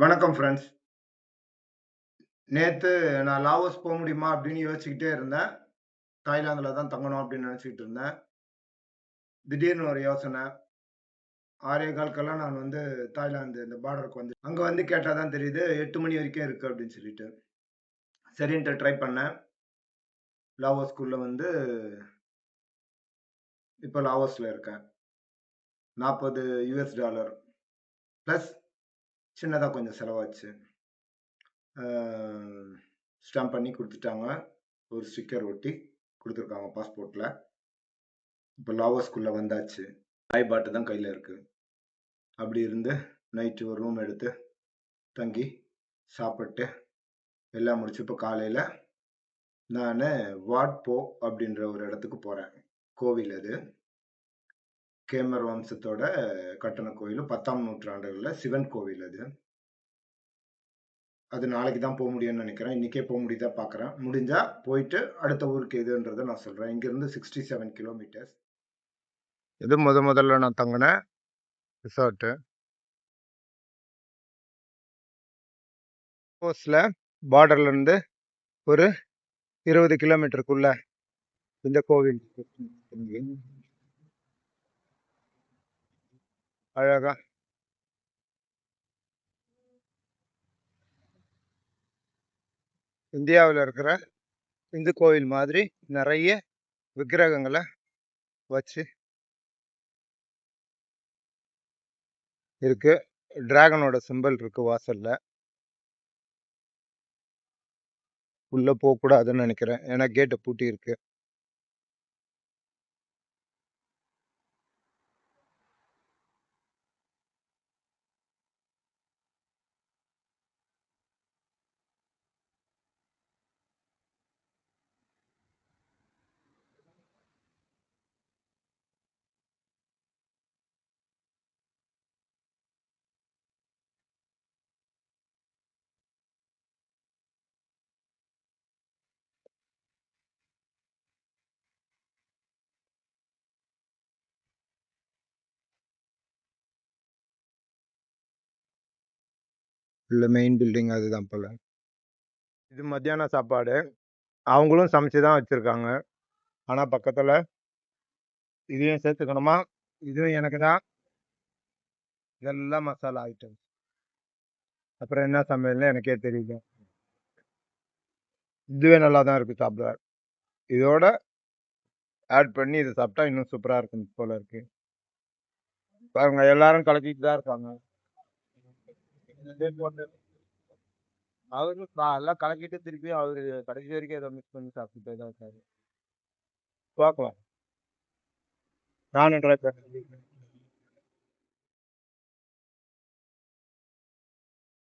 வணக்கம் ஃப்ரெண்ட்ஸ். நேத்து நான் லாவோஸ் முடியுமா அப்படின்னு யோசிச்சுக்கிட்டே இருந்தேன். தாய்லாந்துல தான் தங்கணும் அப்படின்னு நினைச்சுக்கிட்டு இருந்தேன். திடீர்னு ஒரு யோசனை. 6:15க்கெல்லாம் நான் தாய்லாந்து இந்த பார்டருக்கு அங்க கேட்டா தான் தெரியுது 8 மணி வரைக்கும் இருக்கு அப்படின்னு சொல்லிட்டு. சரின்ட்டு ட்ரை பண்ணேன். லாவோஸ்க்குள்ள இப்ப லாவோஸ்ல இருக்கேன். $40 பிளஸ் சின்னதா கொஞ்சம் செலவாச்சு. ஆ ஸ்டாம்ப் பண்ணி குடுத்துட்டாங்க. ஒரு ஸ்டிக்கர் ஒட்டி குடுத்துருக்காங்க பாஸ்போர்ட்ல. இப்ப லாவோஸ்க்குள்ள வந்தாச்சு. பாய் பாட்டு தான் கையில இருக்கு. அப்படி இருந்து நைட்டு ஒரு ரூம் எடுத்து தங்கி சாப்பிட்டு எல்லாம் முடிச்சு இப்போ காலையில நான் வாட் போ அப்படின்ற ஒரு இடத்துக்கு போறேன். கோவில் அது. கேமர் வம்சத்தோட கட்டண கோயில். 10ஆம் நூற்றாண்டுகள்ல சிவன் கோவில் அது. அது நாளைக்கு தான் போக முடியும்னு நினைக்கிறேன். இன்னைக்கே போக முடியுதா பார்க்குறேன். முடிஞ்சா போயிட்டு அடுத்த ஊருக்கு எதுன்றதை நான் சொல்றேன். இங்கிருந்து 67 கிலோமீட்டர்ஸ். இது முதல்ல நான் தங்கினேன் ரிசார்ட்டு. போஸ்ட்ல பார்டர்ல இருந்து ஒரு 20 கிலோமீட்டருக்குள்ள இந்த கோவில் அழகா இந்தியாவில் இருக்கிற இந்து கோவில் மாதிரி நிறைய விக்கிரகங்களை வச்சு இருக்கு. டிராகனோட சிம்பல் இருக்கு வாசல்ல. உள்ள போக கூடாதுன்னு நினைக்கிறேன், ஏன்னா கேட்டை பூட்டி இருக்கு. இல்ல மெயின் பில்டிங் அதுதான் போல. இது மத்தியான சாப்பாடு. அவங்களும் சமைச்சு தான் வச்சிருக்காங்க. ஆனா பக்கத்துல இதையும் சேர்த்துக்கணுமா, இதுவும் எனக்கு தான். இதெல்லாம் மசாலா ஐட்டம். அப்புறம் என்ன சமையல்னு எனக்கே தெரியல. இதுவே நல்லா தான் இருக்கு சாப்பிட. இதோட ஆட் பண்ணி இதை சாப்பிட்டா இன்னும் சூப்பரா இருக்கும் போல இருக்கு. பாருங்க, எல்லாரும் கலக்கிட்டு தான் இருக்காங்க. அவரு எல்லாம் கலக்கிட்டு திருப்பி அவரு கடைசி வரைக்கும் ஏதோ மிக்ஸ் பண்ணி சாப்பிட்டு தான் இருக்காரு. பார்க்கலாம், நானும் ட்ரை பண்ணேன்.